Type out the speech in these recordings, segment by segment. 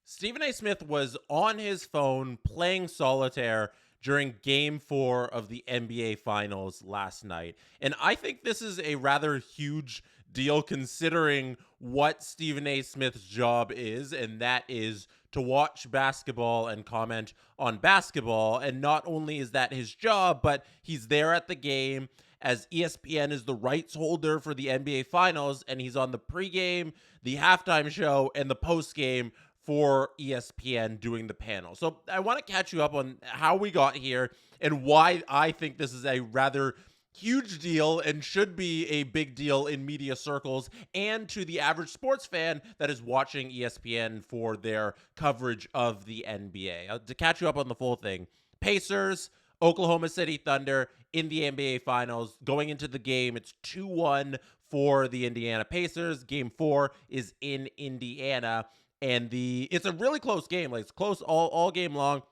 Stephen A. Smith was on his phone playing solitaire during game 4 of the NBA Finals last night. And I think this is a rather huge deal considering what Stephen A. Smith's job is, and that is to watch basketball and comment on basketball. And not only is that his job, but he's there at the game as ESPN is the rights holder for the NBA Finals, and he's on the pregame, the halftime show, and the postgame for ESPN doing the panel. So I want to catch you up on how we got here and why I think this is a rather huge deal and should be a big deal in media circles and to the average sports fan that is watching ESPN for their coverage of the NBA. To catch you up on the full thing, Pacers, Oklahoma City Thunder in the NBA Finals. Going into the game, it's 2-1 for the Indiana Pacers. Game 4 is in Indiana. And it's a really close game. Like, it's close all game long.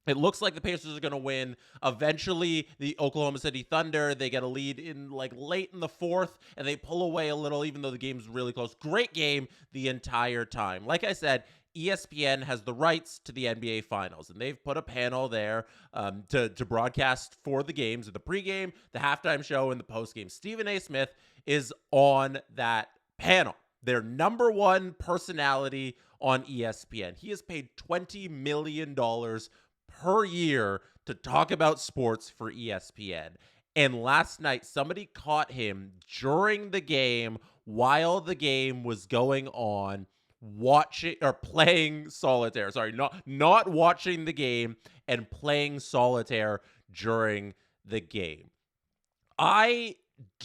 It looks like the Pacers are going to win. Eventually, the Oklahoma City Thunder, they get a lead in like late in the fourth, and they pull away a little, even though the game's really close. Great game the entire time. Like I said, ESPN has the rights to the NBA Finals, and they've put a panel there to broadcast for the games, the pregame, the halftime show, and the postgame. Stephen A. Smith is on that panel. Their number one personality on ESPN. He is paid $20 million per year to talk about sports for ESPN. And last night, somebody caught him during the game while the game was going on, watching or playing solitaire. Sorry, not watching the game and playing solitaire during the game. I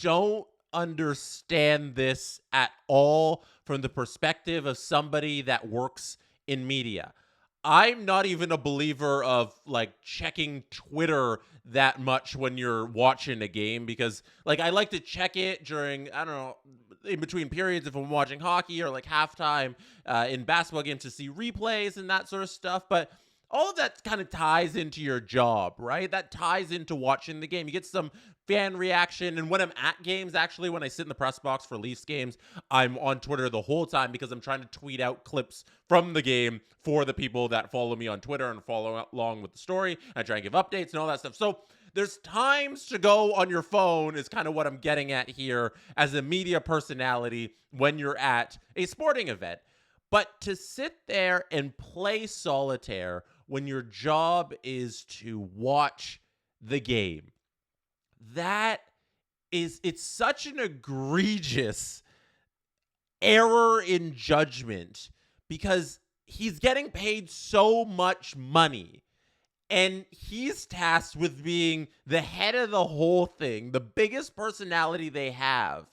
don't understand this at all from the perspective of somebody that works in media. I'm not even a believer of like checking Twitter that much when you're watching a game because like I like to check it during, I don't know, in between periods if I'm watching hockey or like halftime in basketball games to see replays and that sort of stuff. But all of that kind of ties into your job, right? That ties into watching the game. You get some fan reaction. And when I'm at games, actually, when I sit in the press box for Leafs games, I'm on Twitter the whole time because I'm trying to tweet out clips from the game for the people that follow me on Twitter and follow along with the story. I try and give updates and all that stuff. So there's times to go on your phone is kind of what I'm getting at here as a media personality when you're at a sporting event. But to sit there and play solitaire when your job is to watch the game, it's such an egregious error in judgment because he's getting paid so much money and he's tasked with being the head of the whole thing, the biggest personality they have.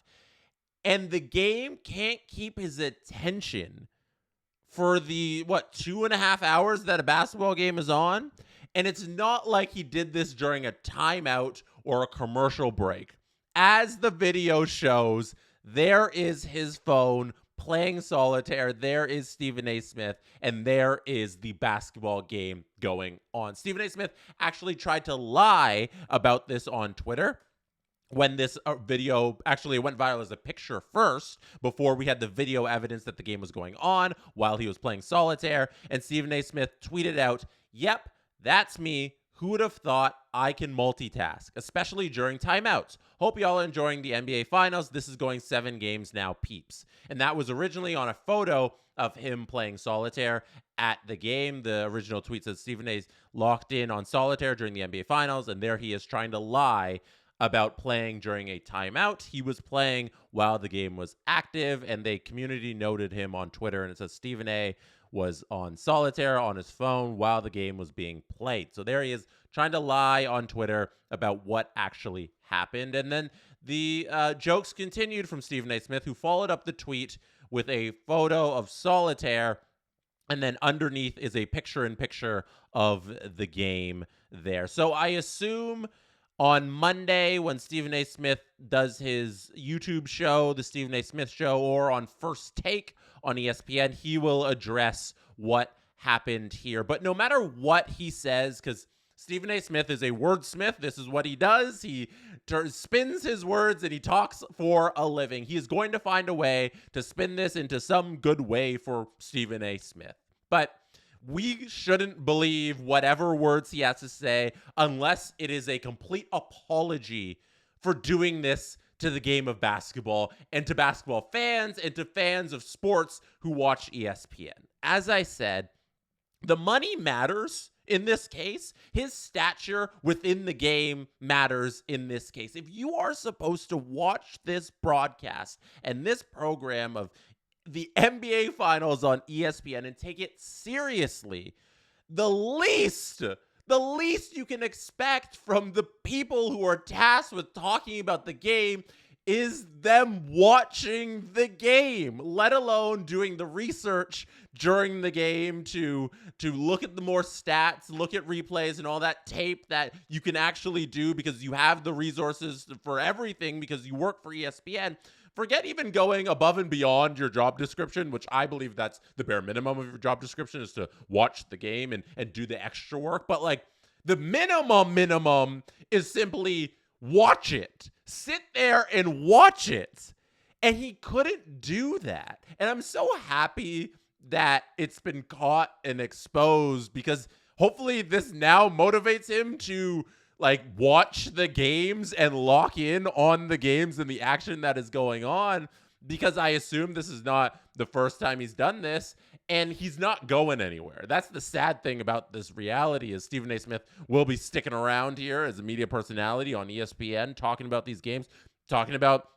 And the game can't keep his attention for the 2.5 hours that a basketball game is on. And it's not like he did this during a timeout or a commercial break. As the video shows, there is his phone playing solitaire. There is Stephen A. Smith, and there is the basketball game going on. Stephen A. Smith actually tried to lie about this on Twitter when this video actually went viral as a picture first before we had the video evidence that the game was going on while he was playing solitaire. And Stephen A. Smith tweeted out, "Yep, that's me. Who would have thought I can multitask, especially during timeouts? Hope y'all are enjoying the NBA Finals. This is going 7 games now, peeps." And that was originally on a photo of him playing solitaire at the game. The original tweet says Stephen A's locked in on solitaire during the NBA Finals, and there he is trying to lie about playing during a timeout. He was playing while the game was active, and the community noted him on Twitter, and it says Stephen A. was on solitaire on his phone while the game was being played. So there he is trying to lie on Twitter about what actually happened. And then the jokes continued from Stephen A. Smith, who followed up the tweet with a photo of solitaire, and then underneath is a picture-in-picture of the game there. So I assume on Monday, when Stephen A. Smith does his YouTube show, The Stephen A. Smith Show, or on First Take on ESPN, he will address what happened here. But no matter what he says, because Stephen A. Smith is a wordsmith, this is what he does. He spins his words and he talks for a living. He is going to find a way to spin this into some good way for Stephen A. Smith. But we shouldn't believe whatever words he has to say unless it is a complete apology for doing this to the game of basketball and to basketball fans and to fans of sports who watch ESPN. As I said, the money matters in this case. His stature within the game matters in this case. If you are supposed to watch this broadcast and this program of the NBA Finals on ESPN and take it seriously, the least you can expect from the people who are tasked with talking about the game is them watching the game, let alone doing the research during the game to look at the more stats, look at replays and all that tape that you can actually do because you have the resources for everything because you work for ESPN. Forget even going above and beyond your job description, which I believe that's the bare minimum of your job description is to watch the game and do the extra work. But like the minimum is simply watch it. Sit there and watch it. And he couldn't do that. And I'm so happy that it's been caught and exposed because hopefully this now motivates him to like watch the games and lock in on the games and the action that is going on, because I assume this is not the first time he's done this and he's not going anywhere. That's the sad thing about this reality is Stephen A. Smith will be sticking around here as a media personality on ESPN talking about these games, talking about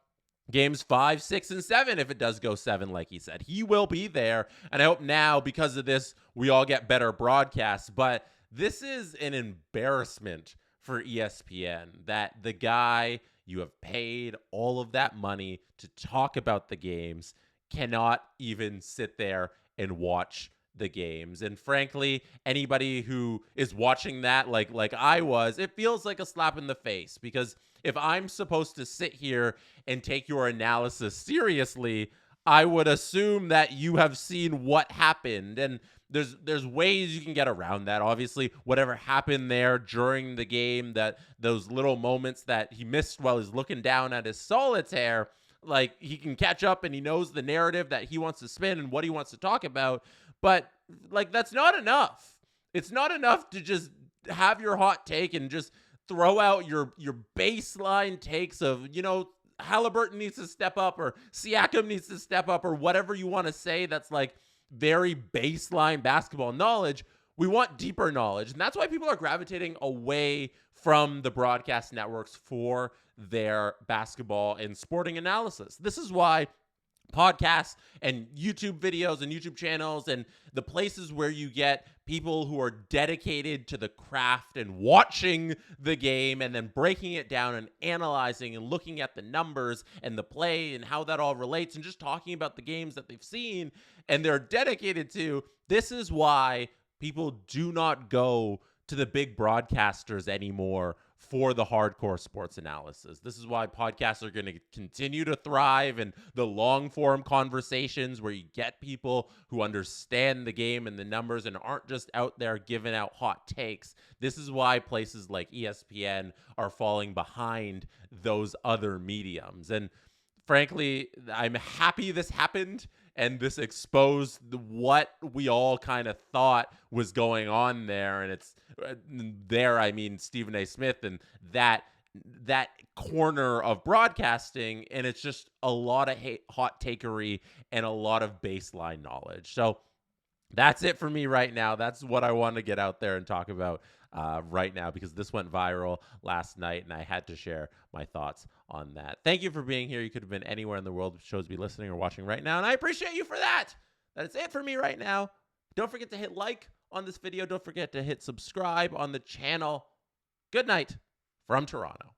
games 5, 6, and 7 if it does go 7 like he said. He will be there, and I hope now because of this we all get better broadcasts, but this is an embarrassment for ESPN that the guy you have paid all of that money to talk about the games cannot even sit there and watch the games. And frankly, anybody who is watching that like I was, it feels like a slap in the face, because if I'm supposed to sit here and take your analysis seriously, I would assume that you have seen what happened. And there's ways you can get around that. Obviously, whatever happened there during the game, that those little moments that he missed while he's looking down at his solitaire, like he can catch up and he knows the narrative that he wants to spin and what he wants to talk about. But like that's not enough. It's not enough to just have your hot take and just throw out your baseline takes of, you know, Halliburton needs to step up or Siakam needs to step up or whatever you want to say that's like very baseline basketball knowledge. We want deeper knowledge. And that's why people are gravitating away from the broadcast networks for their basketball and sporting analysis. This is why podcasts and YouTube videos and YouTube channels and the places where you get people who are dedicated to the craft and watching the game and then breaking it down and analyzing and looking at the numbers and the play and how that all relates and just talking about the games that they've seen and they're dedicated to. This is why people do not go to the big broadcasters anymore for the hardcore sports analysis. This is why podcasts are going to continue to thrive and the long form conversations where you get people who understand the game and the numbers and aren't just out there giving out hot takes. This is why places like ESPN are falling behind those other mediums. And frankly, I'm happy this happened and this exposed what we all kind of thought was going on there. And it's there, I mean, Stephen A. Smith and that corner of broadcasting. And it's just a lot of hot takery and a lot of baseline knowledge. So that's it for me right now. That's what I want to get out there and talk about right now, because this went viral last night and I had to share my thoughts on that. Thank you for being here. You could have been anywhere in the world, chose to be listening or watching right now, and I appreciate you for that. That is it for me right now. Don't forget to hit like on this video. Don't forget to hit subscribe on the channel. Good night from Toronto.